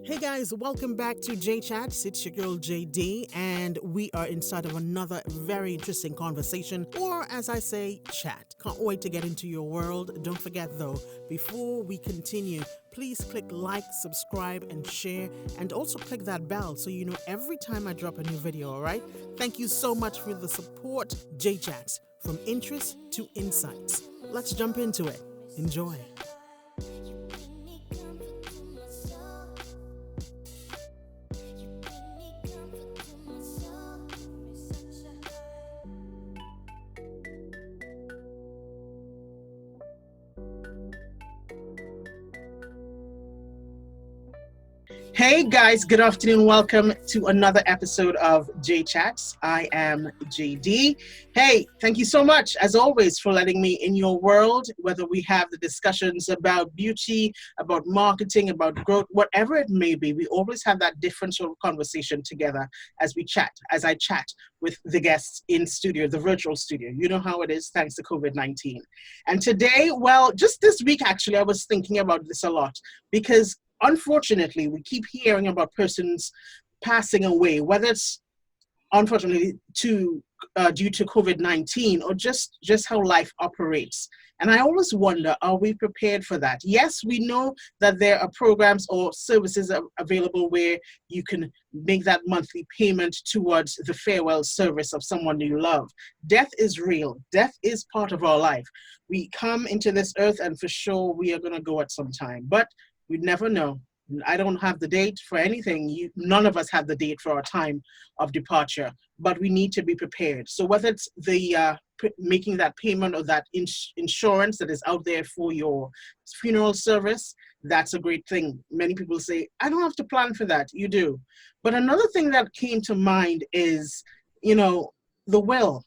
Hey guys, welcome back to J Chats. It's your girl JD, and we are inside of another very interesting conversation, or as I say, chat. Can't wait to get into your world. Don't forget though, before we continue, please click like, subscribe, and share, and also click that bell so you know every time I drop a new video, alright? Thank you so much for the support. J Chats, from interest to insights. Let's jump into it. Enjoy. Hey guys, good afternoon. Welcome to another episode of J Chats. I am JD. Hey, thank you so much, as always, for letting me in your world, whether we have the discussions about beauty, about marketing, about growth, whatever it may be. We always have that different sort of conversation together as we chat, as I chat with the guests in studio, the virtual studio. You know how it is, thanks to COVID-19. And today, well, just this week, actually, I was thinking about this a lot because unfortunately, we keep hearing about persons passing away, whether it's unfortunately due to COVID-19 or just how life operates. And I always wonder, are we prepared for that? Yes, we know that there are programs or services available where you can make that monthly payment towards the farewell service of someone you love. Death is real. Death is part of our life. We come into this earth and for sure we are going to go at some time. But we never know. I don't have the date for anything. None of us have the date for our time of departure, but we need to be prepared. So whether it's the making that payment or that insurance that is out there for your funeral service, that's a great thing. Many people say, I don't have to plan for that. You do. But another thing that came to mind is, the will.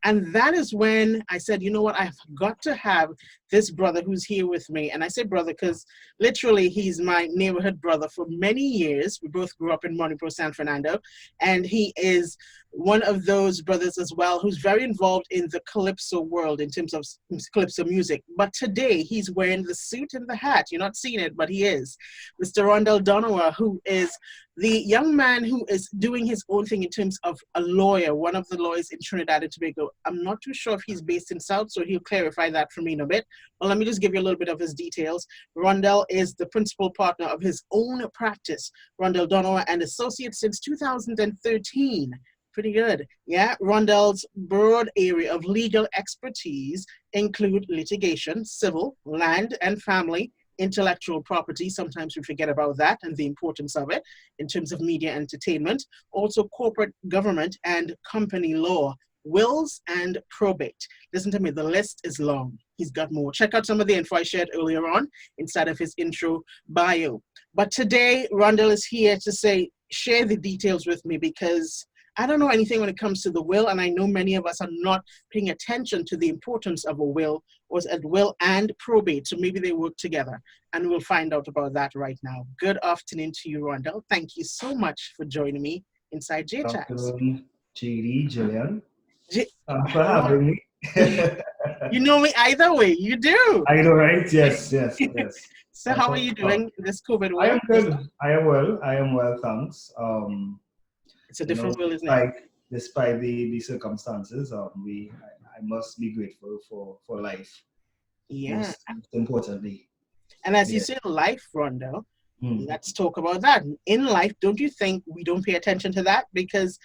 And that is when I said, you know what, I've got to have this brother who's here with me. And I say brother because literally he's my neighborhood brother for many years. We both grew up in Monipro, San Fernando. And he is one of those brothers as well who's very involved in the calypso world in terms of calypso music. But today he's wearing the suit and the hat. You're not seeing it, but he is. Mr. Rondell Donawa, who is the young man who is doing his own thing in terms of a lawyer, one of the lawyers in Trinidad and Tobago. I'm not too sure if he's based in South, so he'll clarify that for me in a bit. Well, let me just give you a little bit of his details. Rondell is the principal partner of his own practice, Rondell Donawa and Associates, since 2013. Pretty good. Yeah, Rondell's broad area of legal expertise include litigation, civil, land and family, intellectual property. Sometimes we forget about that and the importance of it in terms of media entertainment. Also corporate government and company law, wills and probate. Listen to me, the list is long. He's got more. Check out some of the info I shared earlier on inside of his intro bio. But today, Rondell is here to share the details with me because I don't know anything when it comes to the will, and I know many of us are not paying attention to the importance of a will, or a will and probate. So maybe they work together, and we'll find out about that right now. Good afternoon to you, Rondell. Thank you so much for joining me inside J Good Chats. afternoon, JD, Julian. J- Thanks for how are having me. you? Know me either way. You do. I know, right? Yes, yes, yes. So That's how are what you we talk. doing in this COVID I am world? good. I am well. I am well, thanks. It's a different world, isn't it? Despite the circumstances, I must be grateful for life. Yeah. Most importantly, And as you yeah. say, life, Rondell, Hmm. let's talk about that. In life, don't you think we don't pay attention to that? Because,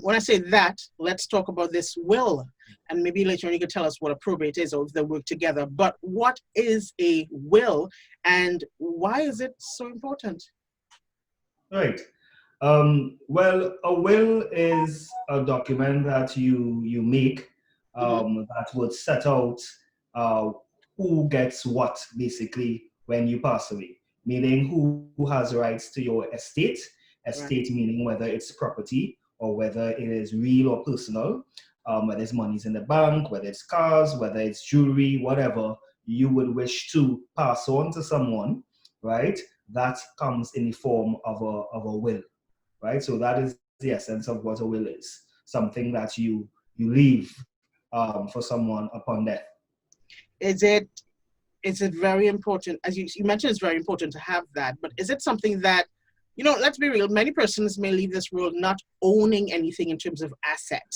when I say that, let's talk about this will. And maybe later on you can tell us what a probate is or if they work together. But what is a will and why is it so important? Right. Well, a will is a document that you make Hmm. that would set out uh, who gets what basically when you pass away, meaning who has rights to your estate. Estate Right. meaning whether it's property or whether it is real or personal, whether it's monies in the bank, whether it's cars, whether it's jewelry, whatever you would wish to pass on to someone, right? That comes in the form of a will, right? So that is the essence of what a will is, something that you leave for someone upon death. Is it very important, as you mentioned, it's very important to have that, but is it something that let's be real. Many persons may leave this world not owning anything in terms of asset.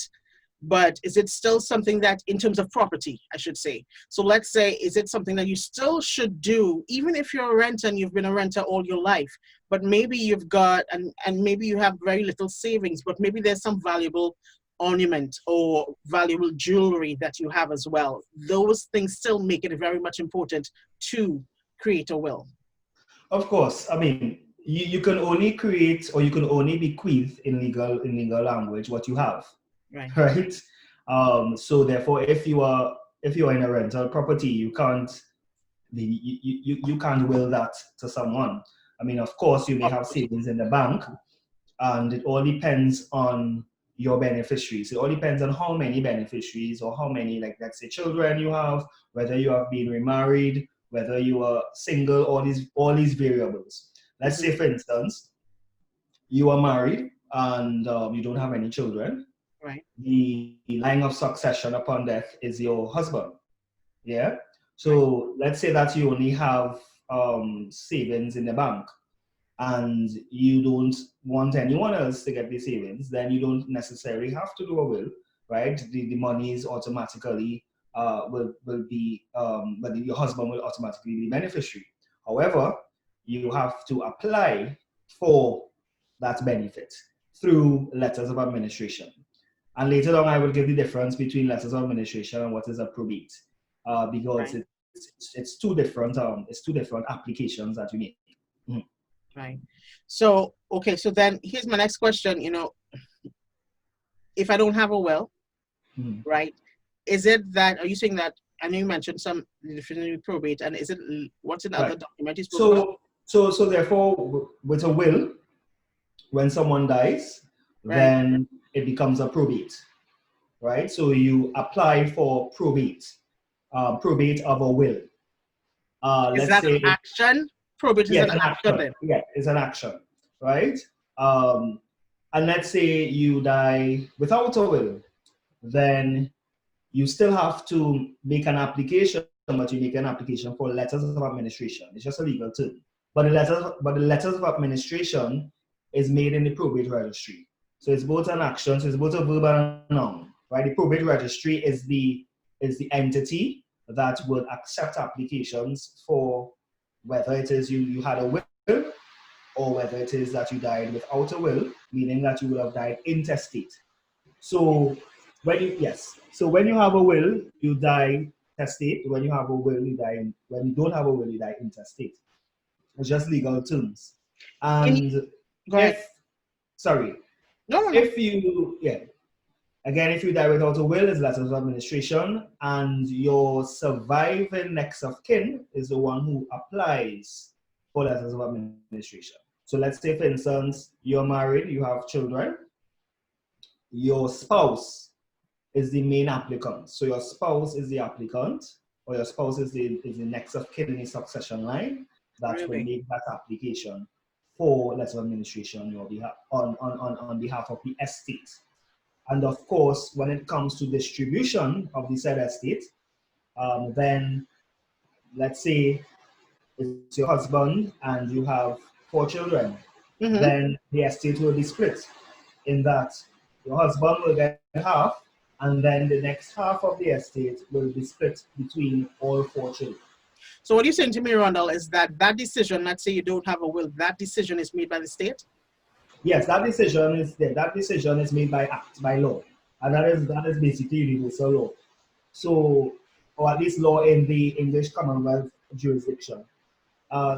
But is it still something that, in terms of property, I should say? So let's say, is it something that you still should do, even if you're a renter and you've been a renter all your life, but maybe you've got, and maybe you have very little savings, but maybe there's some valuable ornament or valuable jewelry that you have as well. Those things still make it very much important to create a will. Of course, I mean, you can only create or you can only bequeath in legal language what you have, Right. right? So therefore, if you are in a rental property, you can't will that to someone. I mean, of course, you may have savings in the bank, and it all depends on your beneficiaries. It all depends on how many beneficiaries or how many, like, let's say, children you have, whether you have been remarried, whether you are single, all these variables. Let's say, for instance, you are married and you don't have any children. Right. The line of succession upon death is your husband. Yeah. Right. So let's say that you only have savings in the bank, and you don't want anyone else to get the savings, then you don't necessarily have to do a will, right? The money is automatically will be, but your husband will automatically be beneficiary. However, you have to apply for that benefit through letters of administration. And later on, I will give the difference between letters of administration and what is a probate, because Right. it's two different applications that you make. Mhm. Right. So, okay. So then here's my next question. If I don't have a will, Mhm. right? Is it that, are you saying that, I know you mentioned some definitely probate, and is it, what's in the other Right. document you spoke about? So therefore, with a will, when someone dies, Right. then it becomes a probate, right? So you apply for probate of a will. Is Let's that an say, action? Probate is yeah, an it's an action action. then. Yeah, it's an action, right? Um, and let's say you die without a will, then you still have to make an application, but you make an application for letters of administration. It's just a legal term. But the letters of administration is made in the probate registry. So it's both an action, so it's both a verb and a noun. Right? The probate registry is the entity that will accept applications for whether it is you had a will, or whether it is that you died without a will, meaning that you will have died intestate. So when you have a will, you die testate. When you have a will, you die. When you don't have a will, you die intestate. It's just legal terms. Can you And go ahead? if sorry, No, no, no. if you again, if you die without a will, it's letters of administration, and your surviving next of kin is the one who applies for letters of administration. So let's say, for instance, you're married, you have children, your spouse is the main applicant. So your spouse is the applicant, or your spouse is the next of kin in the succession line that will Really? make that application for letter of administration on your behalf, on behalf of the estate. And of course, when it comes to distribution of the said estate, then let's say it's your husband and you have 4 children, Mm-hmm. then the estate will be split in that your husband will get half, and then the next half of the estate will be split between all 4 children. So what you're saying to me, Rondell, is that decision, let's say you don't have a will, that decision is made by the state? Yes, that decision is there. That decision is made by act, by law, and that is basically universal law. So, or at least law in the English Commonwealth jurisdiction.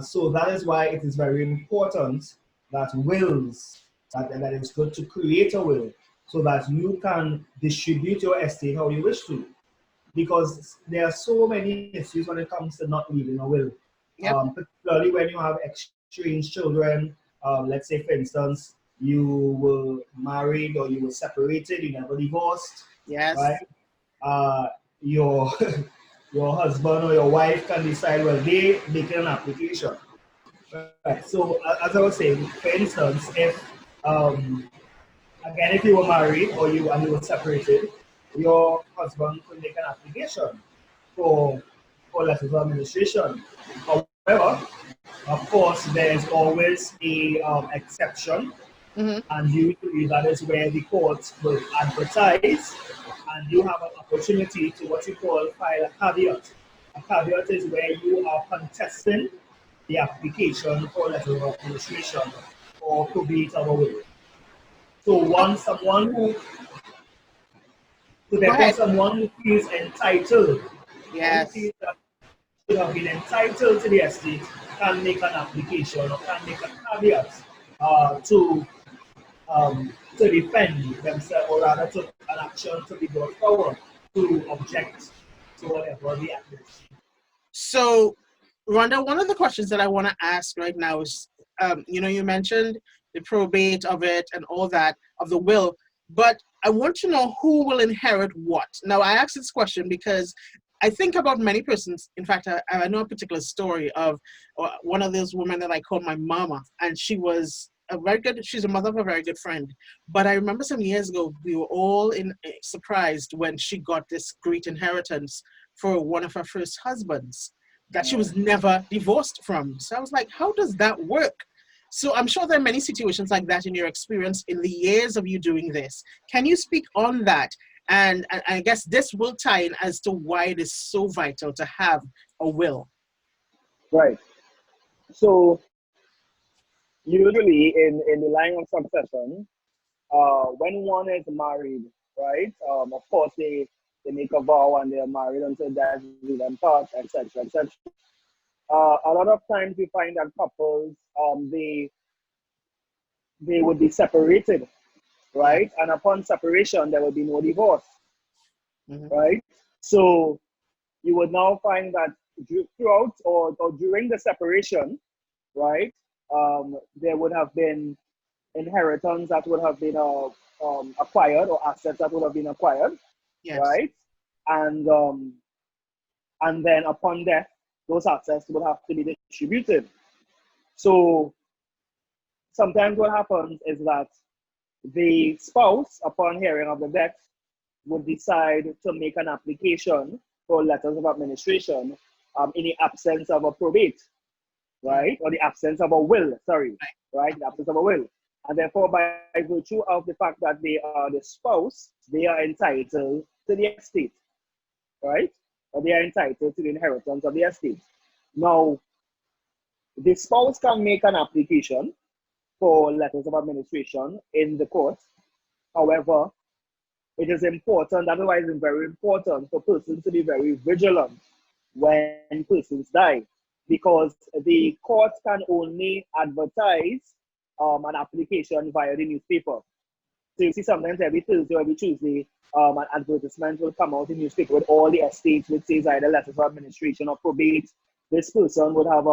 So that is why it is very important that that it's good to create a will so that you can distribute your estate how you wish to. Because there are so many issues when it comes to not leaving a will, Yep. particularly when you have estranged children. Let's say, for instance, you were married or you were separated, you never divorced, Yes. right? Your your husband or your wife can decide, well, they make an application. Right. So as I was saying, for instance, if again, if you were married or you were separated, your husband could make an application for for letters of administration. However, Of course, there's always a exception, Hmm. and usually that is where the court will advertise, and you have an opportunity to what you call file a caveat. A caveat is where you are contesting the application for letter of administration or probate or will. So Oh, once someone who, so go therefore ahead. someone who feels entitled or who Yes. feels that should have been entitled to the estate can make an application or can make a caveat to defend themselves, or rather to an action to be brought forward to object to whatever the act is. So, Rhonda, one of the questions that I want to ask right now is, you mentioned the probate of it and all that of the will, but I want to know who will inherit what. Now, I ask this question because I think about many persons. In fact, I know a particular story of one of those women that I call my mama, and she's a mother of a very good friend. But I remember some years ago, we were all surprised when she got this great inheritance for one of her first husbands that she was never divorced from. So I was like, how does that work? So I'm sure there are many situations like that in your experience in the years of you doing this. Can you speak on that? And I guess this will tie in as to why it is so vital to have a will. Right. So usually in the line of succession, when one is married, right? Of course they make a vow and they're married until death do them part, etc., etc. A lot of times we find that couples they would be separated, Yeah. right? And upon separation there will be no divorce, Hmm. right? So you would now find that throughout or during the separation, right? There would have been inheritance that would have been acquired or assets that would have been acquired, Yes. right? And um, and then upon death, those assets would have to be distributed. So sometimes what happens is that the spouse, upon hearing of the death, would decide to make an application for letters of administration in the absence of a probate, Mm. right? Or the absence of a will, sorry, Right. right? The absence of a will. And therefore, by virtue of the fact that they are the spouse, they are entitled to the estate, right? Or they are entitled to the inheritance of the estate. Now, the spouse can make an application for letters of administration in the court. However, it is important, otherwise it's very important for persons to be very vigilant when persons die, because the court can only advertise an application via the newspaper. So you see sometimes every Thursday or every Tuesday, an advertisement will come out in the newspaper with all the estates which says either letters of administration or probate. This person would have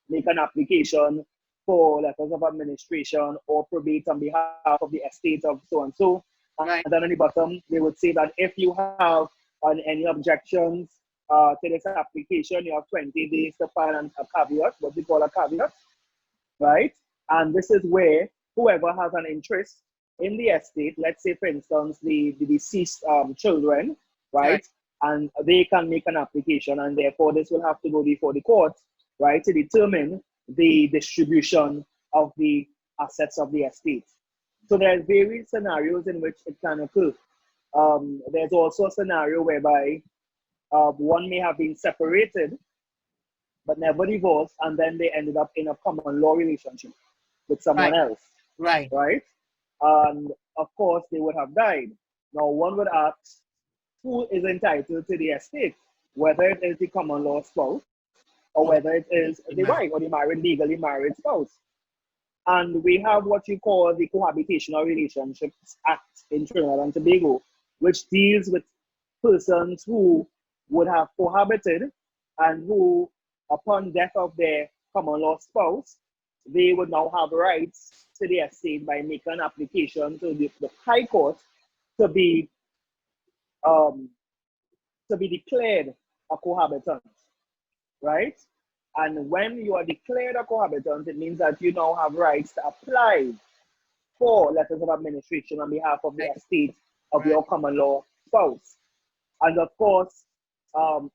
make an application for letters of administration or probate on behalf of the estate of so and so. And Right. then on the bottom, they would say that if you have any objections to this application, you have 20 days to file a caveat, what we call a caveat, right? And this is where whoever has an interest in the estate, let's say, for instance, the deceased children, Right. right? And they can make an application, and therefore this will have to go before the court, right, to determine the distribution of the assets of the estate. So there's various scenarios in which it can occur. There's also a scenario whereby one may have been separated but never divorced, and then they ended up in a common law relationship with someone Right. else, Right. right? And of course, they would have died. Now, one would ask who is entitled to the estate, whether it is the common law spouse or Or whether it is the married. wife or the legally married spouse. And we have what you call the Cohabitational Relationships Act in Trinidad and Tobago, which deals with persons who would have cohabited and who, upon death of their common law spouse, they would now have rights to the estate by making an application to the High Court to be um, to be declared a cohabitant, right? And when you are declared a cohabitant, it means that you now have rights to apply for letters of administration on behalf of the Right. estate of Right. your common law spouse. And of course,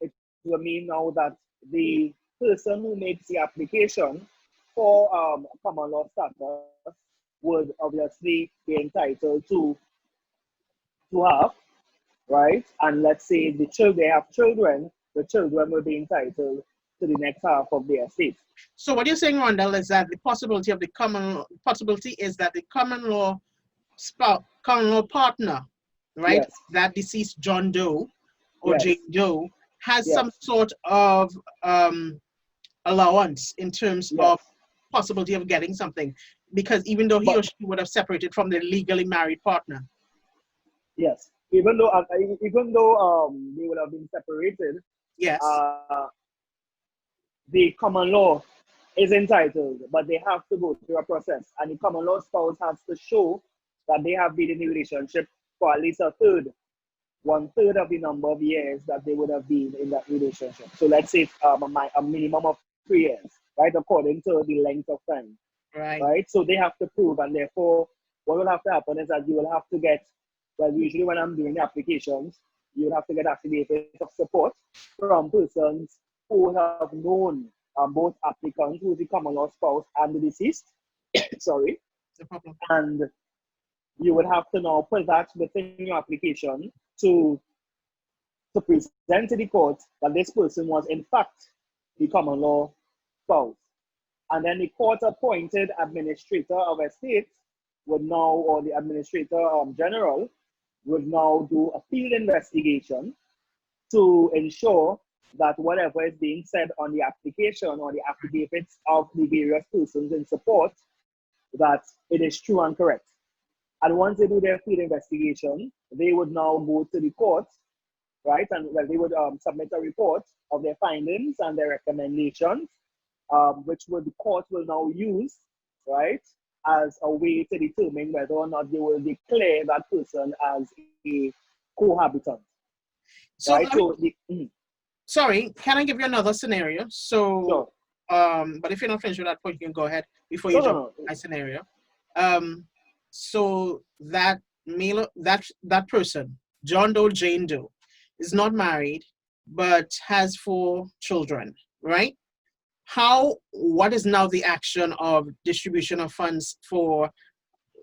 it will mean now that the person who makes the application for common law status would obviously be entitled to have, right? And let's say they have children, the children will be entitled to the next half of their estate. So what you're saying, Rondell, is that the possibility is that the common law partner, right? Yes. That deceased John Doe or Yes. Jane Doe has Yes. some sort of allowance in terms of Yes. possibility of getting something, because even though he or she would have separated from their legally married partner. Yes. Even though they would have been separated, Yes. the common law is entitled, but they have to go through a process. And the common law spouse has to show that they have been in the relationship for at least one third of the number of years that they would have been in that relationship. So let's say a minimum of 3 years, right? According to the length of time, right? So they have to prove, and therefore, what will have to happen is that you will have to get, well, usually when I'm doing the applications, you will have to get affidavits of support from persons who have known both applicants, who is the common law spouse, and the deceased. Sorry. And you would have to now put that within your application to present to the court that this person was in fact the common law spouse. And then the court appointed administrator of estates would now, or the administrator general, would now do a field investigation to ensure that whatever is being said on the application or the affidavits of the various persons in support, that it is true and correct. And once they do their field investigation, they would now go to the court, right? And well, they would submit a report of their findings and their recommendations, which the court will now use, right, as a way to determine whether or not they will declare that person as a cohabitant. So, right? Sorry, can I give you another scenario? So, sure. But if you're not finished with that point, you can go ahead before you jump to my scenario. So that person, John Doe, Jane Doe, is not married, but has 4 children, right? What is now the action of distribution of funds for,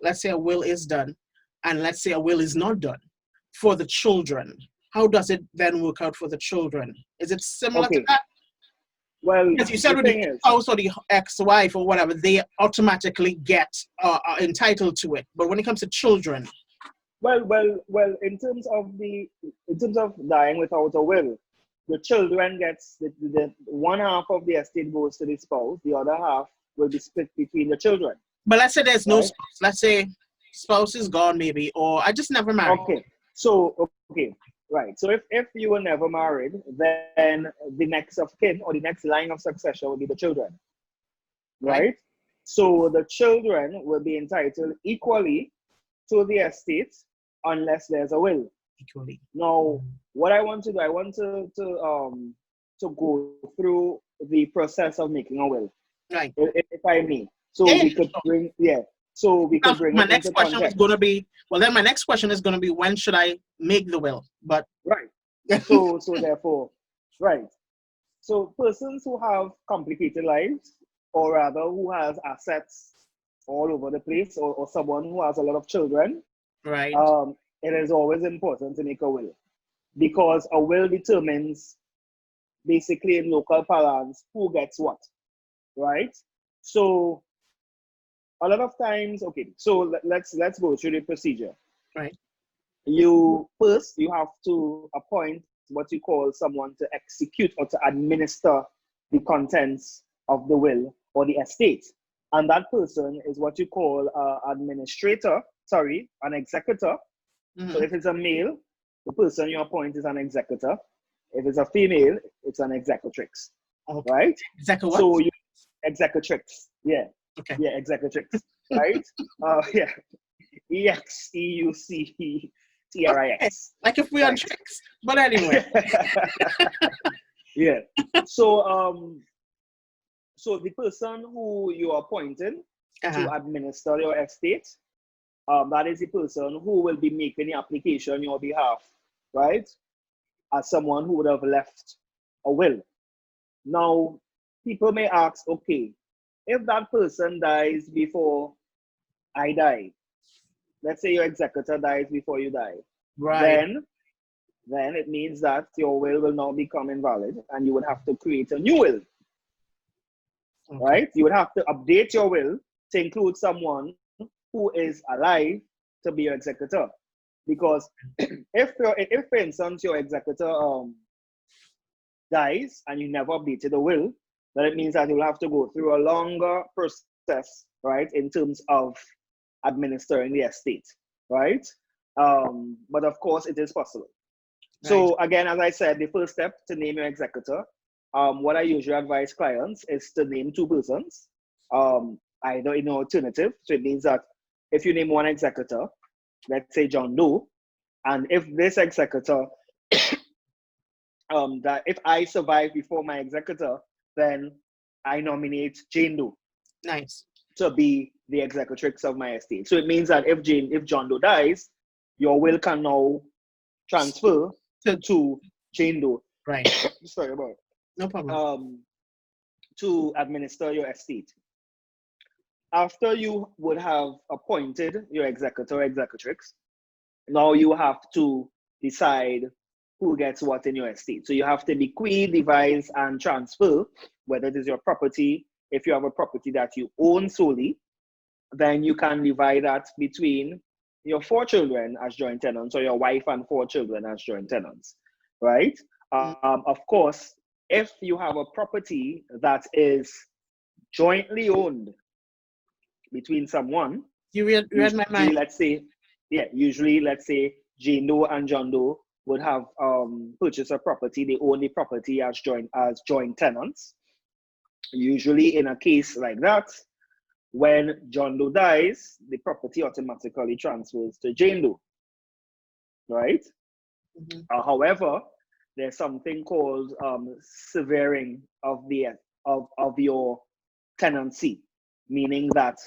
let's say a will is done, and let's say a will is not done for the children? How does it then work out for the children? Is it similar to that? Well, because you said with the spouse or the ex-wife or whatever, they automatically get are entitled to it. But when it comes to children, well, in terms of dying without a will, the children gets the one half of the estate goes to the spouse, the other half will be split between the children. But let's say there's no spouse. Let's say spouse is gone, maybe, or I just never married. Okay. Right. So if you were never married, then the next of kin or the next line of succession will be the children. Right? So the children will be entitled equally to the estate unless there's a will. Equally. Now, what I want to do, I want to go through the process of making a will. Right. If I may. So we could bring So we could bring my next question is going to be, then my next question is going to be, when should I make the will? But right. So therefore, right. So persons who have complicated lives, or rather who has assets all over the place, or someone who has a lot of children, right. It is always important to make a will, because a will determines, basically in local parlance, who gets what, right? So a lot of times, so let's go through the procedure. Right. You have to appoint what you call someone to execute or to administer the contents of the will or the estate. And that person is what you call an executor. Mm-hmm. So if it's a male, the person you appoint is an executor. If it's a female, it's an executrix. Okay. Right? What? So executrix. Yeah. Okay. Yeah, executrix. Right? Yeah. EXEUCTRIX. Okay. Like if we're on tricks. But anyway. Yeah. So the person who you are appointed to administer your estate, that is the person who will be making the application on your behalf, right? As someone who would have left a will. Now, people may ask, okay, if that person dies before I die, let's say your executor dies before you die, Right. then it means that your will now become invalid and you would have to create a new will, Okay. right? You would have to update your will to include someone who is alive to be your executor. Because if for instance your executor dies and you never updated the will, then it means that you'll have to go through a longer process, right, in terms of administering the estate, right? But of course, it is possible. Right. So again, as I said, the first step to name your executor, what I usually advise clients is to name two persons, either in an alternative. So it means that if you name one executor, let's say John Doe, and if this executor, that if I survive before my executor, then I nominate Jane Doe Nice. to be the executrix of my estate. So it means that if John Doe dies, your will can now transfer to Jane Doe. Right. Sorry about it. No problem. To administer your estate. After you would have appointed your executor or executrix, now you have to decide who gets what in your estate. So you have to bequeath, devise, and transfer, whether it is your property. If you have a property that you own solely, then you can divide that between your 4 children as joint tenants or your wife and 4 children as joint tenants, right? Of course, if you have a property that is jointly owned between someone, You read my mind. usually let's say Jane Doe and John Doe would have purchased a property. They own the property as joint tenants. Usually in a case like that, when John Doe dies, the property automatically transfers to Jane Doe, right? Mm-hmm. However, there's something called severing of your tenancy, meaning that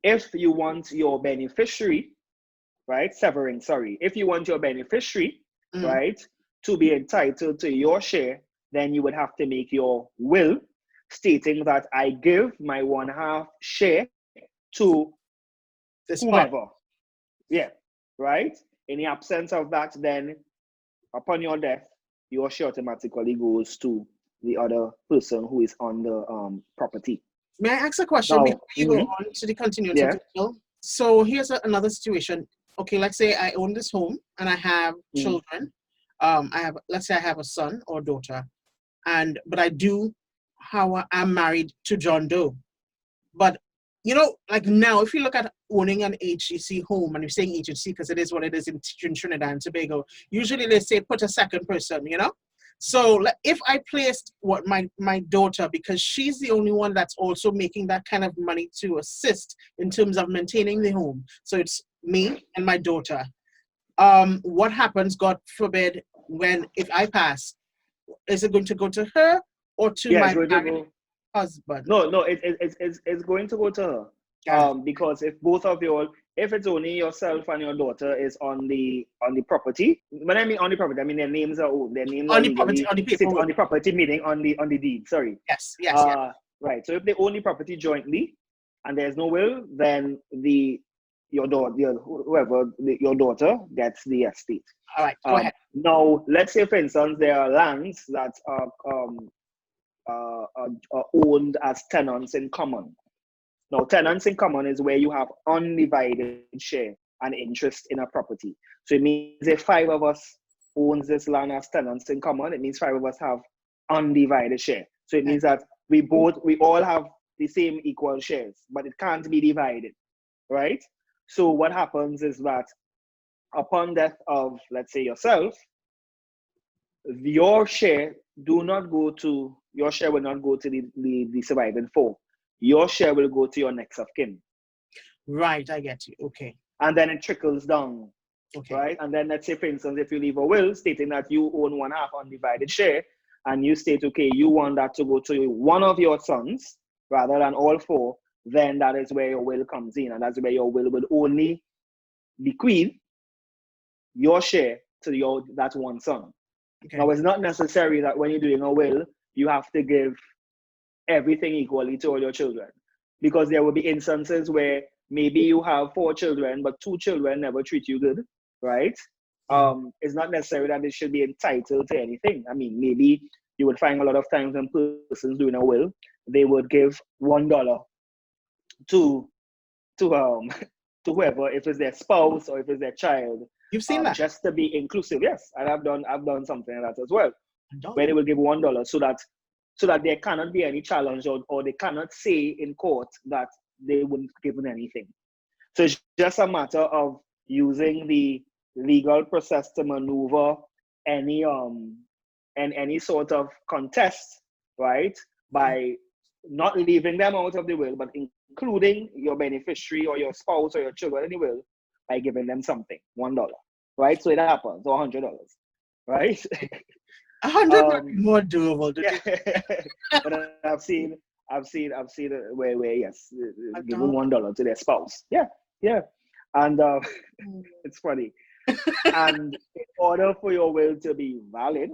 if you want your beneficiary, right, severing, sorry, if you want your beneficiary, Mm-hmm. right, to be entitled to your share, then you would have to make your will stating that I give my 1/2 share to whomever. Yeah, right? In the absence of that, then upon your death, your share automatically goes to the other person who is on the property. May I ask a question Now, before you go on to the continuity of yeah. the bill? So here's another situation. Okay, let's say I own this home and I have children. Let's say I have a son or daughter, but I'm married to John Doe. But like now, if you look at owning an HGC home, and you're saying HGC because it is what it is in Trinidad and Tobago, usually they say put a second person, So if I placed my daughter, because she's the only one that's also making that kind of money to assist in terms of maintaining the home. So it's me and my daughter. What happens, God forbid, if I pass? Is it going to go to her or to my married husband? No, it's going to go to her. Because if it's only yourself and your daughter is on the property. When I mean on the property, I mean their names are owned. Their names on are the property, on the paperwork. on the property, meaning on the deed. Sorry. Yes. Right. So if they own the property jointly, and there's no will, then your daughter gets the estate. All right. Go ahead. Now, let's say, for instance, there are lands that are owned as tenants in common. Now, tenants in common is where you have undivided share and interest in a property. So it means if 5 of us owns this land as tenants in common, it means 5 of us have undivided share. So it means that we all have the same equal shares, but it can't be divided, right? So what happens is that upon death of, let's say, yourself, your share will not go to the surviving 4. Your share will go to your next of kin. Right, I get you. Okay. And then it trickles down. Okay. Right? And then let's say, for instance, if you leave a will stating that you own 1/2 undivided share, and you state, okay, you want that to go to one of your sons rather than all 4, then that is where your will comes in. And that's where your will only bequeath your share to that one son. Okay. Now, it's not necessary that when you're doing a will, you have to give everything equally to all your children, because there will be instances where maybe you have 4 children, but 2 children never treat you good, right? It's not necessary that they should be entitled to anything. I mean, maybe you would find a lot of times when persons doing a will, they would give $1 to to whoever, if it's their spouse or if it's their child, You've seen that? just to be inclusive. Yes, and I've done something like that as well, No. where they will give $1 so that there cannot be any challenge, or they cannot say in court that they wouldn't given anything. So it's just a matter of using the legal process to maneuver any sort of contest, right? By not leaving them out of the will, but including your beneficiary or your spouse or your children in the will by giving them something, $1, right? So it happens, or $100, right? 100 might be more doable. Yeah. But I've seen where yes, giving $1 to their spouse. Yeah, and it's funny. And in order for your will to be valid,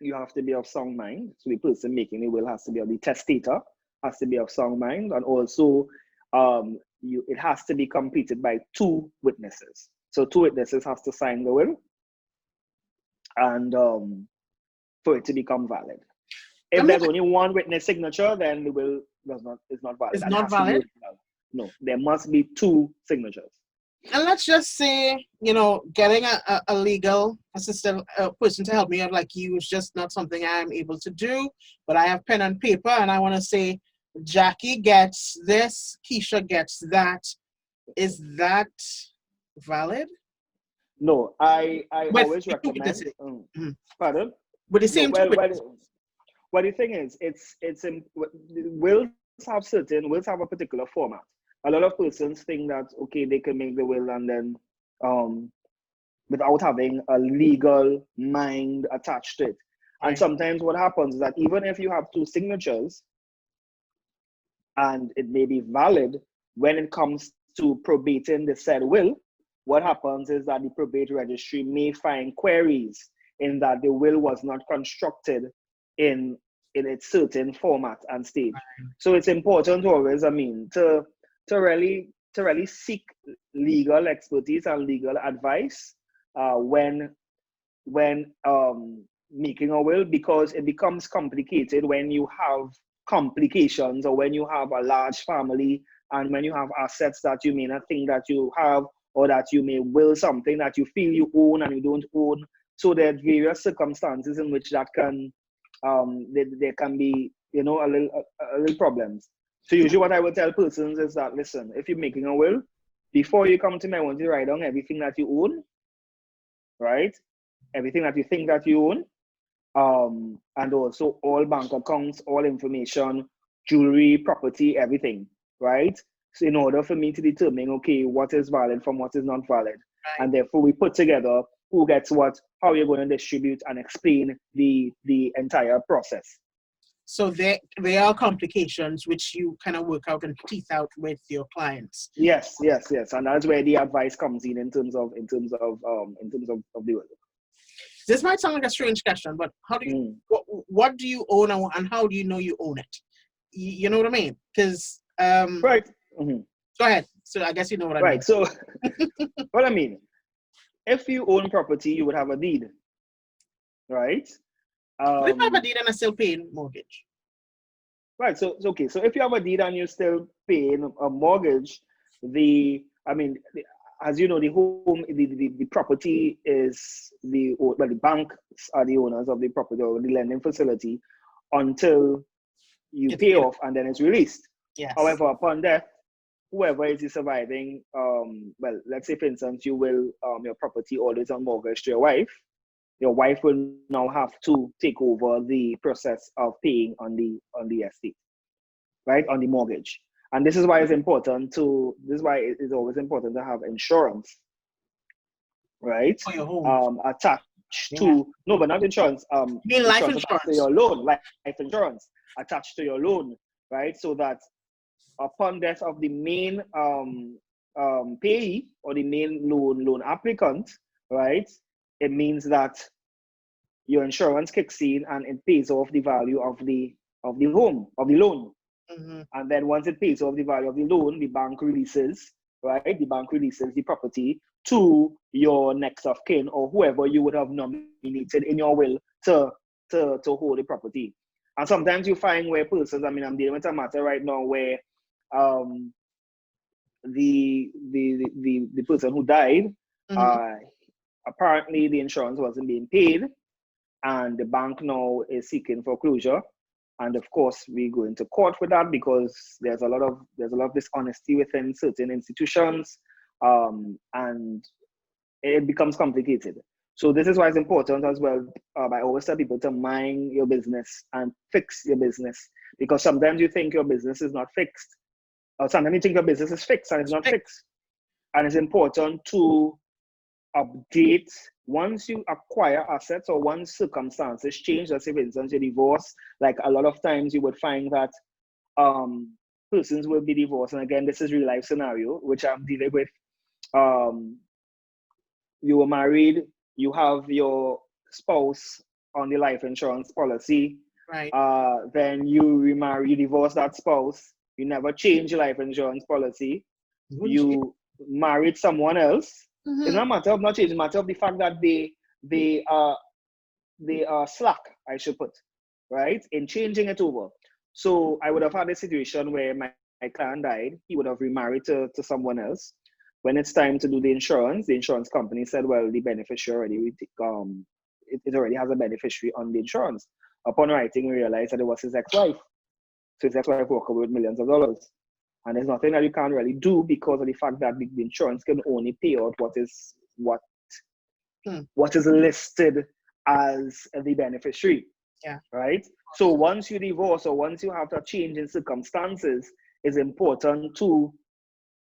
you have to be of sound mind. So the person making the will has to be, of the testator has to be of sound mind, and also it has to be completed by 2 witnesses. So 2 witnesses has to sign the will, and for it to become valid. If there's only 1 witness signature, then the will is not valid. It's not valid? No, there must be 2 signatures. And let's just say, getting a legal assistant, a person to help me out like you is just not something I'm able to do, but I have pen and paper and I want to say, Jackie gets this, Keisha gets that. Is that valid? No, I always recommend. Pardon? With the same well, the thing is, wills have a particular format. A lot of persons think that, okay, they can make the will and then without having a legal mind attached to it. Right. And sometimes what happens is that even if you have 2 signatures and it may be valid, when it comes to probating the said will, what happens is that the probate registry may find queries in that the will was not constructed in its certain format and stage. Right. So it's important always, to really seek legal expertise and legal advice when making a will, because it becomes complicated when you have complications, or when you have a large family, and when you have assets that you may not think that you have, or that you may will something that you feel you own and you don't own. So there are various circumstances in which that can there can be a little problems. So usually what I will tell persons is that, listen, if you're making a will, before you come to me, I want you to write down everything that you own, right? Everything that you think that you own, and also all bank accounts, all information, jewelry, property, everything, right? So in order for me to determine, okay, what is valid from what is not valid, right. And therefore we put together who gets what, how you're going to distribute, and explain the entire process. So there are complications which you kind of work out and teeth out with your clients. Yes, and that's where the advice comes in terms of the will. This might sound like a strange question, but how do you what do you own, and how do you know you own it? You know what I mean? Because right. Mm-hmm. Go ahead. So I guess you know what I mean. Right. So what I mean, if you own property, you would have a deed, right? What if I have a deed and I'm still paying mortgage? Right. So okay. So if you have a deed and you're still paying a mortgage, as you know, the property is the banks are the owners of the property or the lending facility until you pay off, and then it's released. Yes. However, upon death, whoever is the surviving, let's say for instance, you will your property always on mortgage to your wife. Your wife will now have to take over the process of paying on the estate, right, on the mortgage. And this is why it's always important to have insurance, right? For your home. Attached to, no, but not insurance. You mean life insurance? To your loan, life insurance attached to your loan, right? So that upon death of the main payee or the main loan applicant, right, it means that your insurance kicks in and it pays off the value of the of the home, of the loan. Mm-hmm. And then once it pays off the value of the loan, the bank releases, right? The bank releases the property to your next of kin or whoever you would have nominated in your will to hold the property. And sometimes you find where persons, I mean, I'm dealing with a matter right now where the person who died, apparently the insurance wasn't being paid, and the bank now is seeking foreclosure. And of course, we go into court with that because there's a lot of dishonesty within certain institutions, and it becomes complicated. So this is why it's important as well. I always tell people to mind your business and fix your business, because sometimes you think your business is not fixed, or sometimes you think your business is fixed and it's not fixed. And it's important to update once you acquire assets or once circumstances change. Let's say, for instance, you divorce. Like a lot of times you would find that persons will be divorced. And again, this is real life scenario, which I'm dealing with. You were married, you have your spouse on the life insurance policy. Right. Then you remarry, you divorce that spouse. You never change your life insurance policy. You married someone else. It's not a matter of not changing, it's a matter of the fact that they are slack, I should put, right, in changing it over. So I would have had a situation where my client died, he would have remarried to someone else. When it's time to do the insurance company said, well, the beneficiary already, it already has a beneficiary on the insurance. Upon writing, we realized that it was his ex-wife. So his ex-wife walked away with millions of dollars. And there's nothing that you can't really do because of the fact that the insurance can only pay out what is listed as the beneficiary. Yeah. Right? So once you divorce or once you have a change in circumstances, it's important to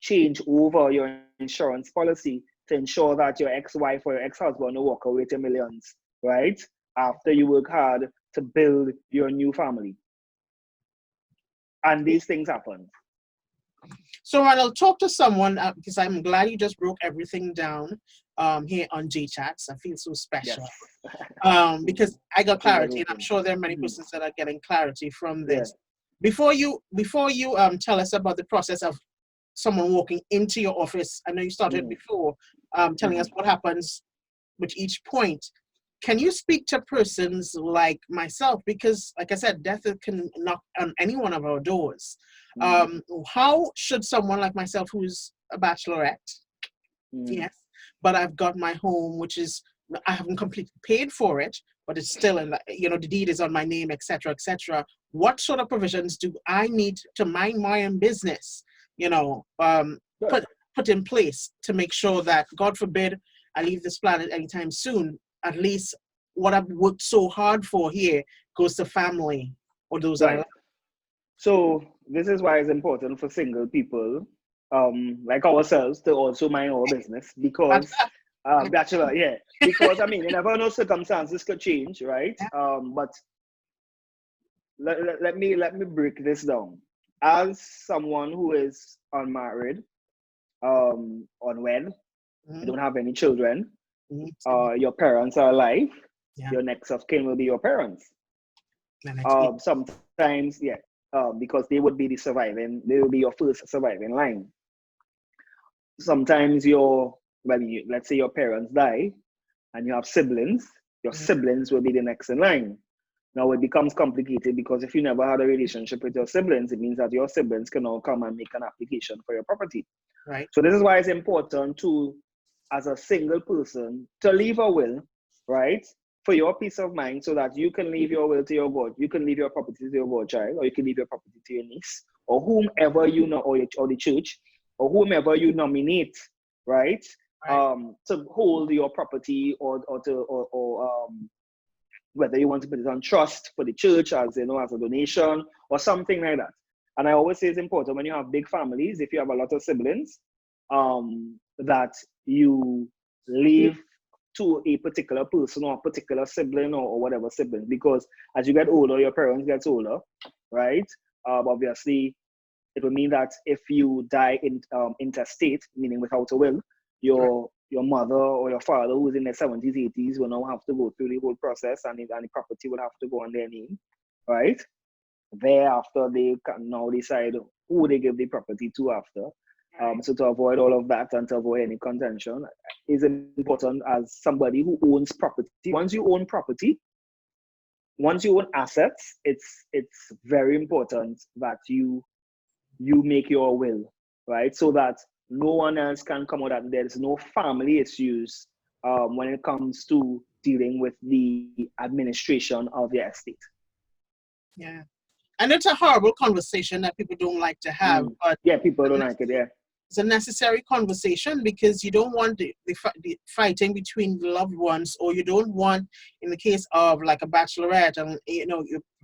change over your insurance policy to ensure that your ex-wife or your ex-husband will walk away to millions, right? After you work hard to build your new family. And these things happen. So I'll talk to someone because I'm glad you just broke everything down here on J-Chats. I feel so special. Yes. Because I got clarity, and I'm sure there are many persons that are getting clarity from this. Yeah. Before you tell us about the process of someone walking into your office, I know you started before telling us what happens with each point. Can you speak to persons like myself? Because, like I said, death can knock on any one of our doors. How should someone like myself, who's a bachelorette, yes, but I've got my home, which is, I haven't completely paid for it, but it's still in, the deed is on my name, etc., etc. What sort of provisions do I need to mind my own business, put in place to make sure that, God forbid, I leave this planet anytime soon, at least what I've worked so hard for here goes to family or those right. So this is why it's important for single people like ourselves to also mind our business, because bachelor, because I mean, you never know, circumstances could change, right? But let me break this down. As someone who is unmarried, unwed, you don't have any children, your parents are alive, your next of kin will be your parents. Sometimes, because they would be they will be your first surviving line. Sometimes let's say your parents die and you have siblings, your siblings will be the next in line. Now it becomes complicated because if you never had a relationship with your siblings, it means that your siblings can now come and make an application for your property. Right. So this is why it's important to, as a single person, to leave a will, right? For your peace of mind, so that you can leave your will to your God, you can leave your property to your godchild, or you can leave your property to your niece, or whomever you know, or the church, or whomever you nominate, right? To hold your property, or whether you want to put it on trust for the church as as a donation or something like that. And I always say it's important when you have big families, if you have a lot of siblings, that you leave to a particular person or a particular sibling or whatever sibling, because as you get older, your parents get older, right? Obviously, it will mean that if you die in intestate, meaning without a will, your mother or your father, who's in their 70s, 80s, will now have to go through the whole process, and the property will have to go on their name, right? thereafter they can now decide who they give the property to after. So to avoid all of that and to avoid any contention, is important as somebody who owns property. Once you own property, once you own assets, it's very important that you make your will, right? So that no one else can come out and there's no family issues when it comes to dealing with the administration of the estate. Yeah. And it's a horrible conversation that people don't like to have, but yeah, people don't like it. Yeah, it's a necessary conversation because you don't want the fighting between the loved ones, or you don't want, in the case of like a bachelorette, and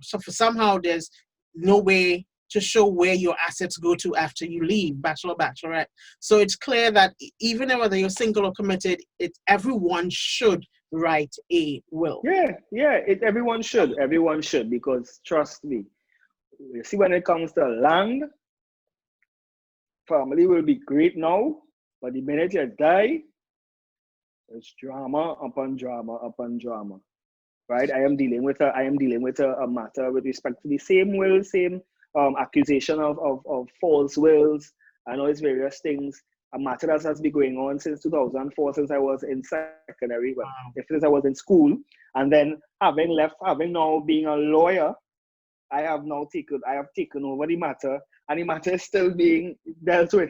so for somehow there's no way to show where your assets go to after you leave, bachelorette. So it's clear that even whether you're single or committed, everyone should write a will. Yeah, everyone should, because trust me, you see, when it comes to land, family will be great now, but the minute you die, it's drama upon drama upon drama, right? I am dealing with a matter with respect to the same will, same accusation of false wills and all these various things. A matter that has been going on since 2004, since I was in secondary, since I was in school, and then having now being a lawyer, I have taken over the matter, and the matter is still being dealt with,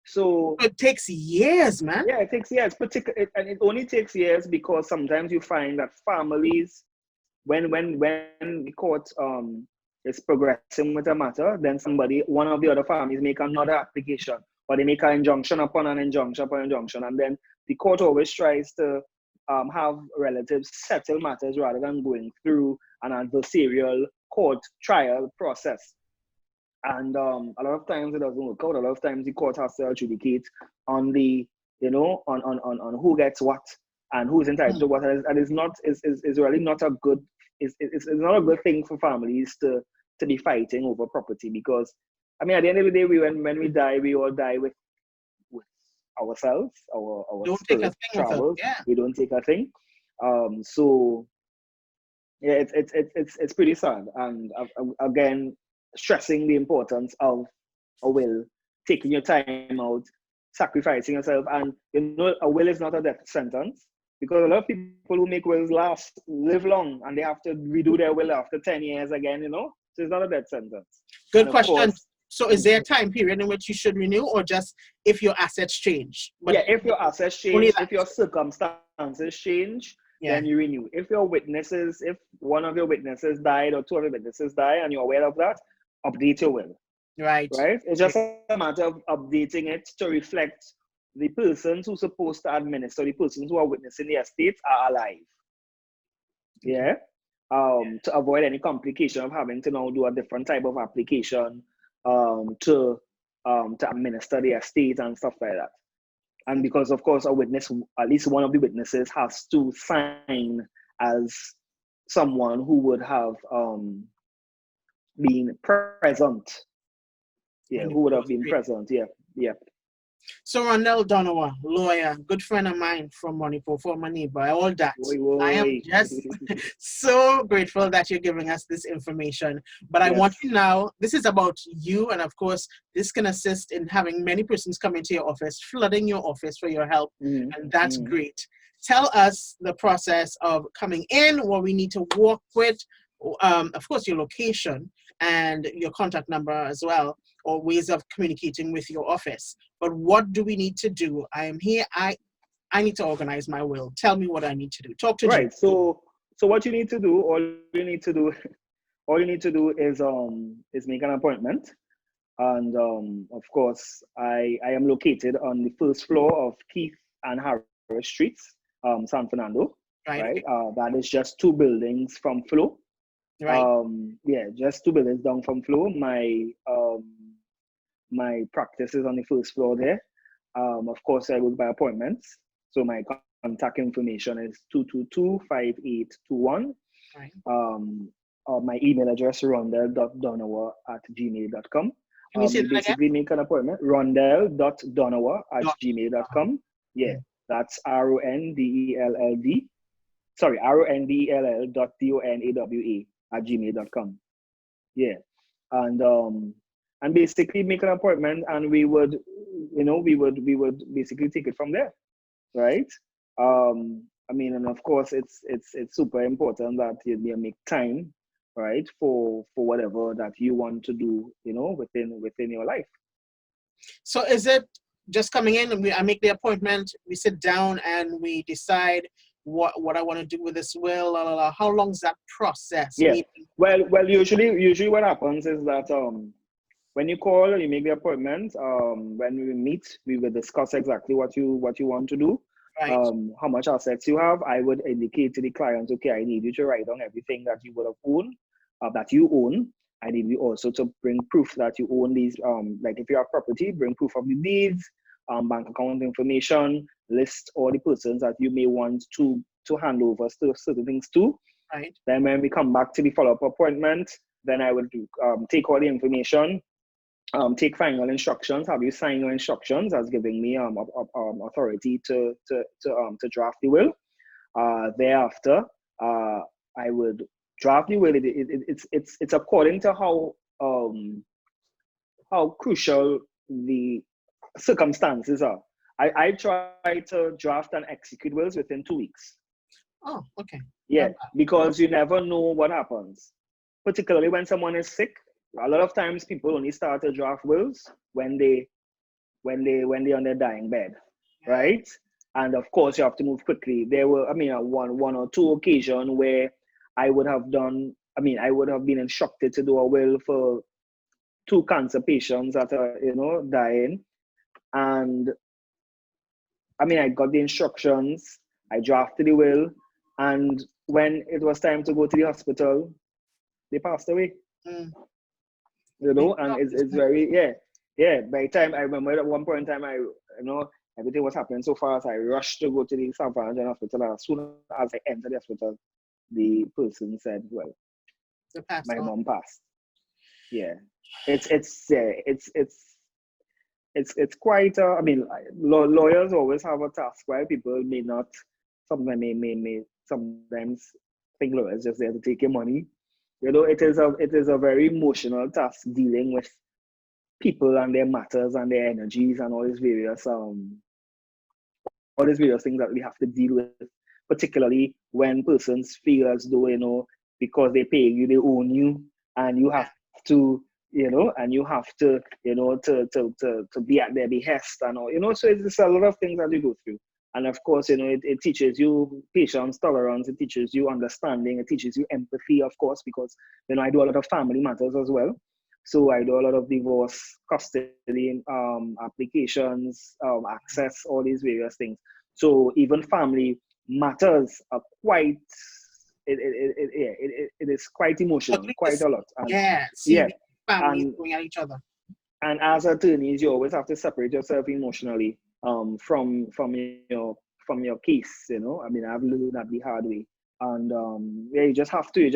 So it takes years, man. Yeah, it takes years. And it only takes years because sometimes you find that families, when the court is progressing with a matter, then one of the other families make another application, or they make an injunction upon an injunction upon injunction, and then the court always tries to have relatives settle matters rather than going through an adversarial court trial process. And a lot of times it doesn't work out. A lot of times the court has to adjudicate on the, on who gets what and who's entitled to what. And it's really not a good, it's not a good thing for families to be fighting over property, because, I mean, at the end of the day, when we die, we all die with ourselves, our don't take a thing travels. Yeah. We don't take a thing. So yeah, it's pretty sad. And again, stressing the importance of a will, taking your time out, sacrificing yourself. And a will is not a death sentence, because a lot of people who make wills live long, and they have to redo their will after 10 years again, So it's not a death sentence. Good question. So is there a time period in which you should renew, or just if your assets change? Yeah, if your assets change, if your circumstances change, then you renew. If one of your witnesses died or two of your witnesses die and you're aware of that, update your will. Right. It's just a matter of updating it to reflect the persons who are supposed to administer, the persons who are witnessing the estate are alive. Yeah. To avoid any complication of having to now do a different type of application to administer the estate and stuff like that. And because, of course, at least one of the witnesses has to sign as someone who would have been present. Yeah, who would have been present. Yeah. So Rondell Donawa, lawyer, good friend of mine from Manipur, former neighbor, all that. I am just so grateful that you're giving us this information. But I want you now, this is about you, and of course, this can assist in having many persons come into your office, flooding your office for your help, and that's great. Tell us the process of coming in, what we need to work with, of course, your location and your contact number as well, or ways of communicating with your office. But what do we need to do? I am here. I need to organize my will. Tell me what I need to do. Talk to Right. So what you need to do, all you need to do is make an appointment. And of course, I am located on the first floor of Keith and Harris Streets, San Fernando. Right. That is just 2 buildings from Flo. Right. Just 2 buildings down from Flo. My practice is on the first floor there. Of course, I work by appointments. So my contact information is 222-5821. Right. My email address, rondell.donawa@gmail.com. Can you say that basically make an appointment, rondell.donawa@gmail.com. Yeah, that's RONDELLD. Sorry, RONDELL.DONAWA@gmail.com. Yeah, and basically make an appointment, and we would basically take it from there, right? I mean, and of course, it's super important that you make time, right, for whatever that you want to do, within your life. So is it just coming in and I make the appointment, we sit down and we decide what I want to do with this will, la, la, la. How long is that process? Yeah. Well, usually what happens is that when you call, you make the appointment. When we meet, we will discuss exactly what you want to do. Right. How much assets you have. I would indicate to the client, okay, I need you to write down everything that you would have owned, that you own. I need you also to bring proof that you own these. Like if you have property, bring proof of the deeds, bank account information, list all the persons that you may want to hand over certain things to. Right. Then when we come back to the follow-up appointment, then I would take all the information, take final instructions, have you sign your instructions as giving me authority to draft the will. Thereafter, I would draft the will. It's according to how crucial the circumstances are. I try to draft and execute wills within 2 weeks. Oh, okay. Yeah, because you never know what happens, particularly when someone is sick. A lot of times people only start to draft wills when they're on their dying bed, right? And of course you have to move quickly. There were, one or two occasions where I would have been instructed to do a will for 2 cancer patients that are, dying. And I got the instructions, I drafted the will, and when it was time to go to the hospital, they passed away. Mm. And it's very, by the time I remember at one point in time, everything was happening so fast, I rushed to go to the San Francisco hospital, and as soon as I entered the hospital, the person said, well, my mom passed. Yeah. It's quite lawyers always have a task where people may not, sometimes may sometimes think lawyers just there to take your money. It is a very emotional task dealing with people and their matters and their energies and all these various things that we have to deal with, particularly when persons feel as though, because they pay you, they own you, and you have to, to be at their behest and all, so it's a lot of things that you go through. And of course, it teaches you patience, tolerance, it teaches you understanding, it teaches you empathy, of course, because, I do a lot of family matters as well. So I do a lot of divorce, custody, applications, access, all these various things. So even family matters are quite, it is quite emotional, quite a lot. And, families going at each other. And as attorneys, you always have to separate yourself emotionally from your case. I've learned that the hard way. And you just have to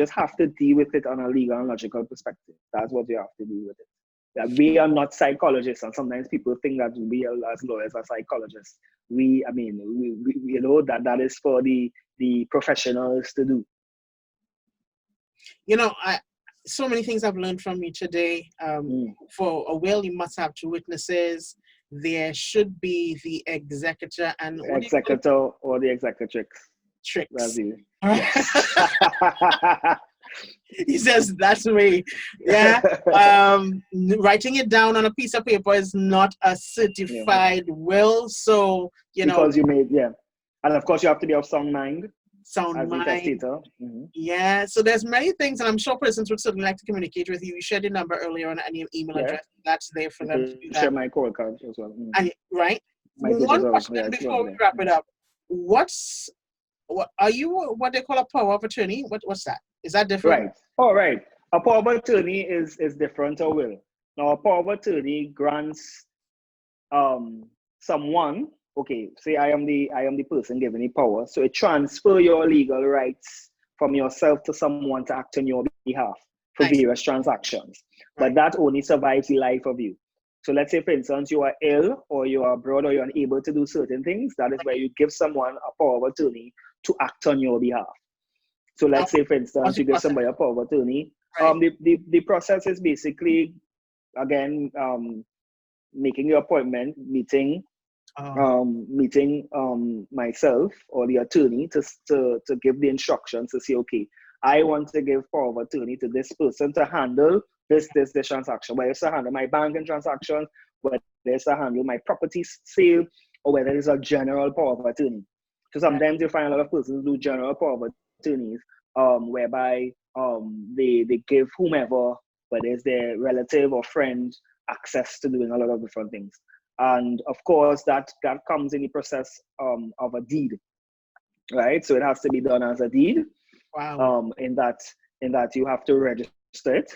deal with it on a legal and logical perspective. That's what you have to deal with it. That we are not psychologists, and sometimes people think that we as lawyers are psychologists. That is for the professionals to do. So many things I've learned from you today. For a will, you must have 2 witnesses. There should be the executor and the executor or the executrix. Tricks. Yes. He says that's the way. Yeah. Writing it down on a piece of paper is not a certified will. So because you made and of course you have to be of sound mind. Mm-hmm. Yeah, so there's many things, and I'm sure persons would certainly like to communicate with you. You shared your number earlier on and your email address. That's there for them to do that. Share my call card as well. Mm-hmm. And one question before we wrap it up: what are you? What they call a power of attorney? What's that? Is that different? Right. All right. A power of attorney is different to a will. Now, a power of attorney grants someone. Okay, say I am the person given the power. So it transfers your legal rights from yourself to someone to act on your behalf for various transactions. But that only survives the life of you. So let's say, for instance, you are ill or you are abroad or you're unable to do certain things. That is where you give someone a power of attorney to act on your behalf. So let's say, for instance, you give somebody a power of attorney Right. The process is basically, again, making your appointment, meeting myself or the attorney to give the instructions to say, okay, I want to give power of attorney to this person to handle this transaction, whether it's to handle my banking transaction, whether it's to handle my property sale, or whether it's a general power of attorney. So sometimes you find a lot of persons do general power of attorneys, whereby they give whomever, whether it's their relative or friend, access to doing a lot of different things. And of course, that comes in the process of a deed, right? So it has to be done as a deed. Wow. In that you have to register it,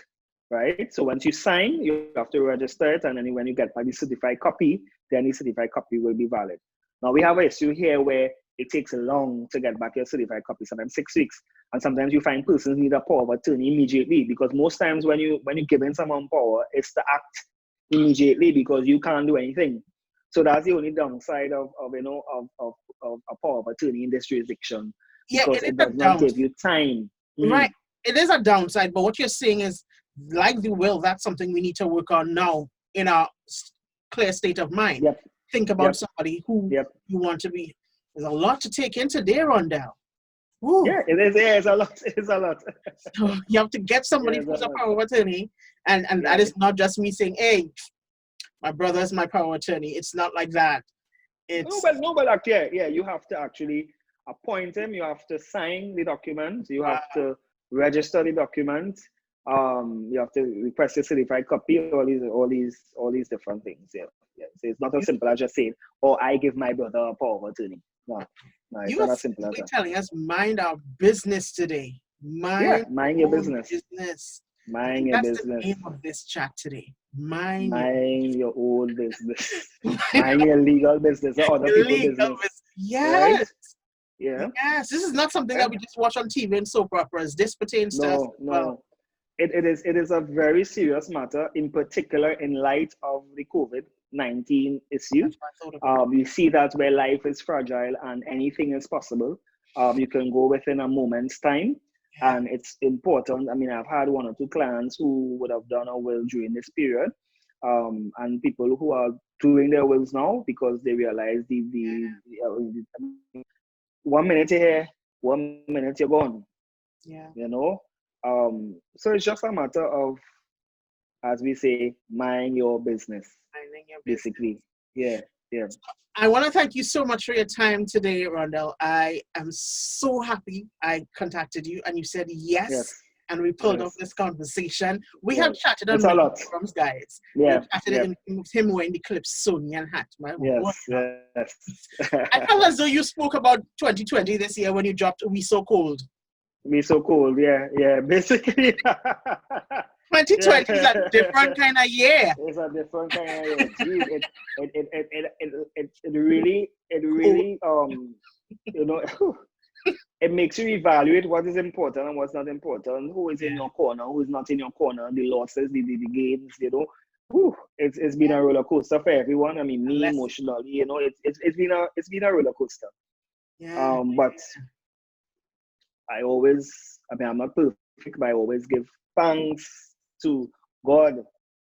right? So once you sign, you have to register it, and then when you get back the certified copy, then the certified copy will be valid. Now we have an issue here where it takes long to get back your certified copy, sometimes 6 weeks, and sometimes you find persons need a power of attorney immediately, because most times when you're giving someone power, it's to act immediately because you can't do anything. So that's the only downside of a power of attorney in this jurisdiction, because it does not give you time. Right. It is a downside, but what you're saying is, like the will, that's something we need to work on now in our clear state of mind. Yep. Think about somebody who you want to be. There's a lot to take into there, Rondell. Woo. Yeah, it is. Yeah, it's a lot. It's a lot. So you have to get somebody who's a power of attorney, and that is not just me saying, "Hey, my brother's my power of attorney." It's not like that. It's no, but actually, yeah, you have to actually appoint him. You have to sign the document. You have to register the document. You have to request a certified copy. All these different things. Yeah. So it's not as simple as just saying, "Oh, I give my brother a power of attorney." No, it's not as simple as that. Telling us mind our business today. Mind your business. Mind your business. That's the name of this chat today. Mind your own business. Mind your legal business or other people's business. Yes. Right? Yeah. Yes. This is not something that we just watch on TV and soap operas. This pertains to us. No. It is a very serious matter, in particular in light of the COVID-19 issue. You see that where life is fragile and anything is possible. You can go within a moment's time. And it's important. I mean, I've had 1 or 2 clients who would have done a will during this period, and people who are doing their wills now because they realize the 1 minute you're here, 1 minute you're gone. Yeah. You know, so it's just a matter of, as we say, mind your business. Basically, yeah. I want to thank you so much for your time today, Rondell. I am so happy I contacted you and you said yes. And we pulled off this conversation. We have chatted on many forums, guys. Yeah. We chatted in him wearing the Clipsonian hat. Yes. I felt as though you spoke about 2020 this year when you dropped We So Cold. We So Cold, yeah. Basically. 2020 is a different kind of year. It's a different kind of year. Jeez, it really, it makes you evaluate what is important and what's not important, who is in your corner, who is not in your corner, the losses, the gains, it's been a roller coaster for everyone. I mean, me emotionally, it's been a roller coaster. Yeah. But I'm not perfect, but I always give thanks to God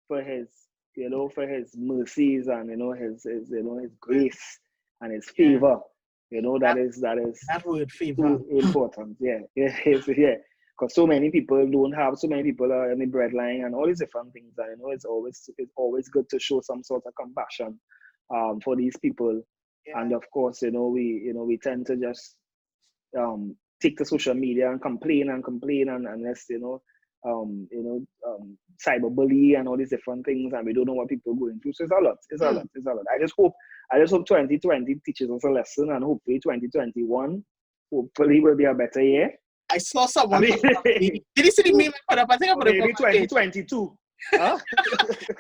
for his mercies and his grace and his favor. That word favor important. Yeah. Because so many people are in the breadline and all these different things. And it's always good to show some sort of compassion for these people. Yeah. And of course, we tend to just take to social media and complain and let's cyberbully and all these different things, and we don't know what people are going through. So it's a lot. I just hope 2020 teaches us a lesson, and hopefully 2021 hopefully will be a better year. I saw someone. Did you see the meme I put up? I think I put it up. Maybe 2022. Huh?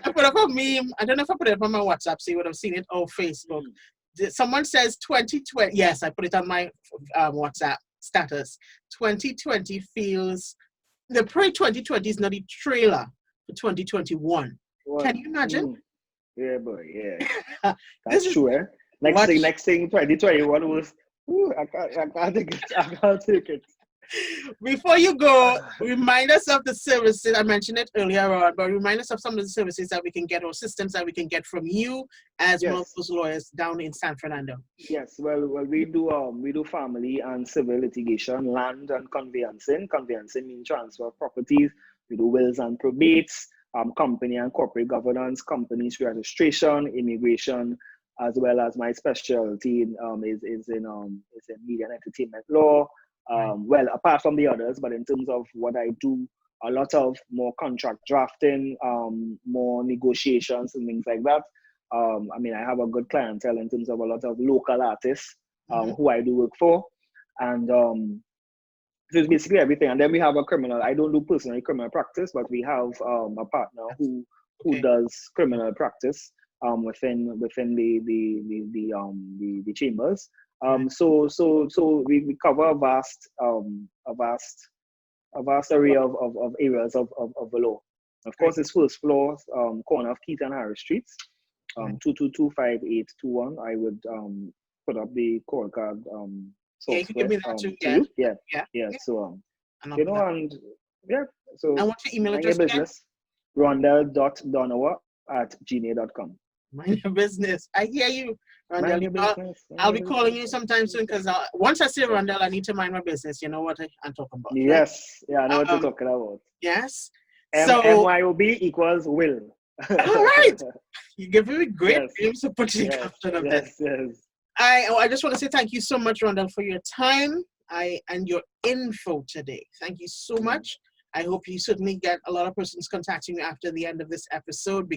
I put up a meme. I don't know if I put it up on my WhatsApp, so you would have seen it on Facebook. Someone says 2020. Yes, I put it on my WhatsApp status. 2020 feels. The pre-2020 is not a trailer for 2021. Can you imagine? Yeah, boy, yeah. That's true, eh? Next thing, 2021 was, I can't take it. Before you go, remind us of the services. I mentioned it earlier on, but remind us of some of the services that we can get or systems that we can get from you as one of Yes. those lawyers down in San Fernando. Yes, well, we do family and civil litigation, land and conveyancing. Conveyancing means transfer of properties. We do wills and probates, company and corporate governance, companies registration, immigration, as well as my specialty is in media and entertainment law. Well, apart from the others, but in terms of what I do, a lot of more contract drafting, more negotiations and things like that. I mean, I have a good clientele in terms of a lot of local artists who I do work for. And so it's basically everything. And then we have a criminal. I don't do personally criminal practice, but we have a partner who does criminal practice within the chambers. So we cover a vast array of areas of the law. Of course, it's first floor, corner of Keith and Harris Streets. 2225821. I would put up the call card Yeah, you can give me that too. to you. Yeah. So And you know, and yeah. So I want your email mind your address again. business. Rondell.Donawa@gmail.com. Mind your business. I hear you, Mind Rondell. your business. I'll be calling you sometime soon because once I say Rondell, I need to mind my business. You know what I'm talking about. Yes, yeah, I know what you're talking about. Yes. So MYOB equals will. All right. You give me great Yes. names to put in the caption of this. Yes. I just want to say thank you so much, Rondell, for your time and your info today. Thank you so much. I hope you certainly get a lot of persons contacting you after the end of this episode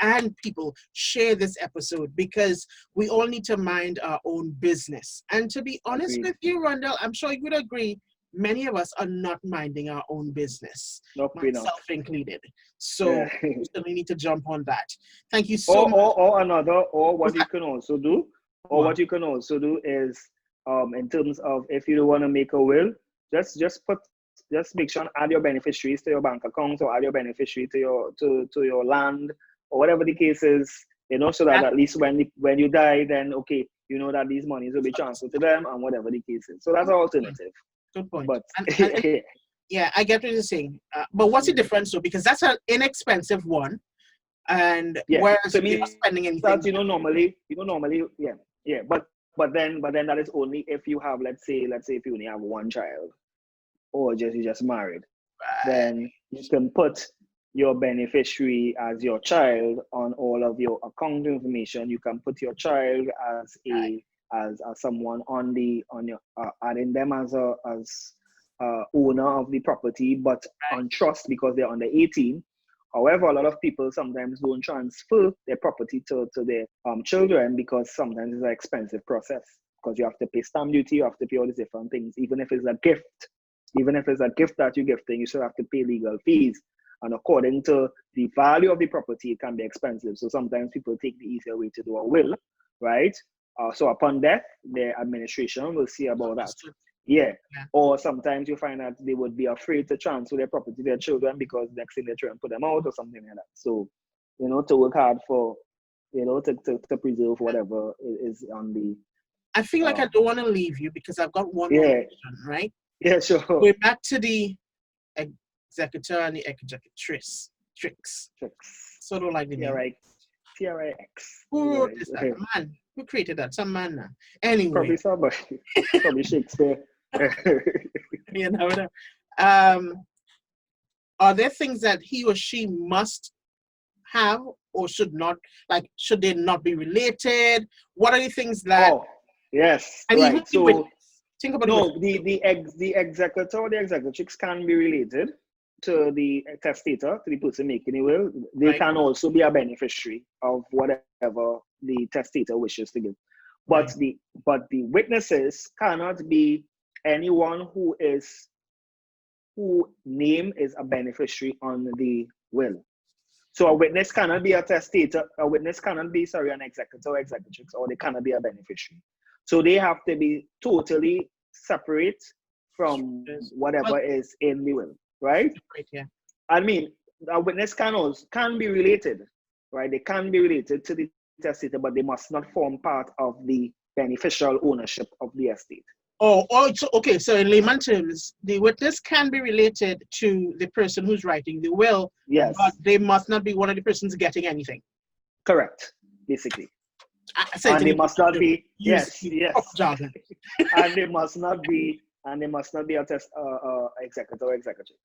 and people share this episode because we all need to mind our own business. And to be honest with you, Rondell, I'm sure you would agree, many of us are not minding our own business, myself included. So we certainly need to jump on that. Thank you so much. What you can also do, what you can also do is, in terms of if you want to make a will, just make sure and add your beneficiaries to your bank account or add your beneficiary to your land or whatever the case is, you know, so that at least when you die, then okay, you know that these monies will be transferred to them and whatever the case is. So that's an alternative. Good point. But yeah, I get what you're saying. But what's the difference though? Because that's an inexpensive one, and whereas so you're not spending anything. That normally, but then that is only if you have, let's say if you only have one child, or you just married, then you can put your beneficiary as your child on all of your account information. You can put your child as someone on your adding them as owner of the property, but on trust because they're under 18. However, a lot of people sometimes don't transfer their property to their children because sometimes it's an expensive process because you have to pay stamp duty, you have to pay all these different things. Even if it's a gift that you're gifting, you still have to pay legal fees. And according to the value of the property, it can be expensive. So sometimes people take the easier way to do a will, right? So upon death, the administration will see about that. Yeah. Or sometimes you find that they would be afraid to transfer their property to their children because next thing they try and put them out or something like that. So, you know, to work hard for, you know, to preserve whatever is on the. I feel like I don't want to leave you because I've got one more question, right? Yeah, sure. We're back to the executor and the executrix. Tricks. So don't like the name. Right. TRIX. Who wrote this? That? Man, who created that? Some man now. Anyway. Probably somebody. Probably Shakespeare. You know. Are there things that he or she must have or should not? Like, should they not be related? What are the things that? Oh, yes. And right. So think about the executor or the executrix can be related to the testator, to the person making the will. They can also be a beneficiary of whatever the testator wishes to give. But the witnesses cannot be anyone who name is a beneficiary on the will. So a witness cannot be a testator, a witness cannot be an executor or executrix, or they cannot be a beneficiary. So they have to be totally separate from whatever is in the will. Right? Yeah. I mean, a witness can be related, right? They can be related to the testator, but they must not form part of the beneficial ownership of the estate. Okay. So in layman terms, the witness can be related to the person who's writing the will, Yes. but they must not be one of the persons getting anything. Correct. Basically. And They must not be. Yes. Jargon. and they must not be a executor or executrix.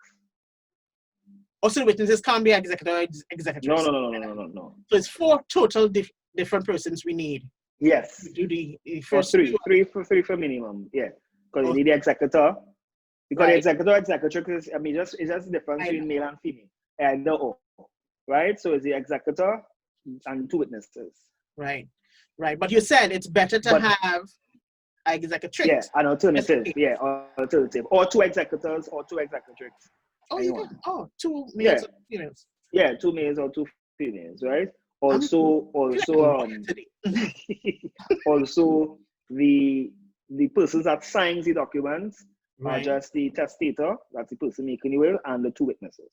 Also, the witnesses can't be executor or executrix. No. So it's 4 total different persons we need. Yes. To do the first three for minimum. Yeah. Because you need the executor. Because the executor or executrix is, it's just the difference between male and female. Either or. Right? So it's the executor and 2 witnesses. Right. But you said it's better to have an executrix. Yeah, an alternative. Yeah, alternative. Or 2 executors or 2 executrix. Oh, you got 2 males or females. Yeah, 2 males or 2 females, right? Also, the persons that signs the documents are just the testator, that's the person making the will, and the 2 witnesses.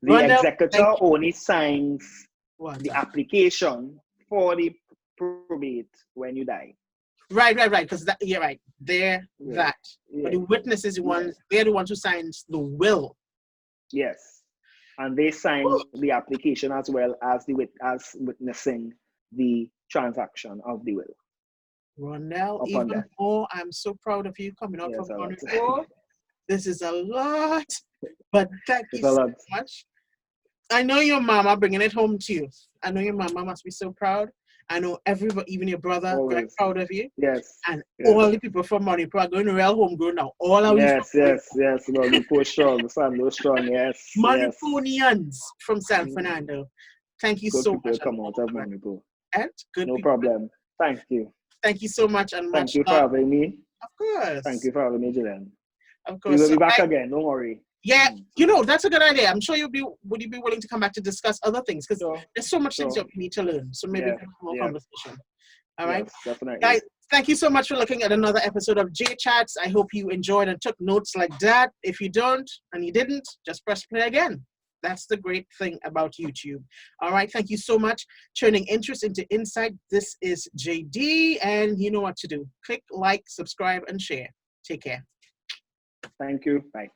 The executor only signs the application for the probate when you die. Right. Because you're right. That. Yeah. But the witness is the ones. They're the ones who signs the will. Yes, and they sign the application as well as witnessing the transaction of the will. Rondell, even more. I'm so proud of you coming out from Monaco. This is a lot, but thank you so much. I know your mama bringing it home to you. I know your mama must be so proud. I know everybody, even your brother, very proud of you. Yes. And all the people from Manipur are going to real homegrown now. All our yes. Manipur strong, Sando strong. Yes. Manipurians from San Fernando. Thank you so much. Come out of Manipur. And good. No problem. Thank you. Thank you so much, and thank you for having me. Of course. Thank you for having me, Julian. Of course. We will be back again. Don't worry. Yeah, that's a good idea. I'm sure would you be willing to come back to discuss other things? Because there's so much things you need to learn. So maybe we can have more conversation. All right. Definitely. Guys, thank you so much for looking at another episode of J Chats. I hope you enjoyed and took notes like that. If you don't and you didn't, just press play again. That's the great thing about YouTube. All right. Thank you so much. Turning interest into insight. This is JD, and you know what to do. Click like, subscribe, and share. Take care. Thank you. Bye.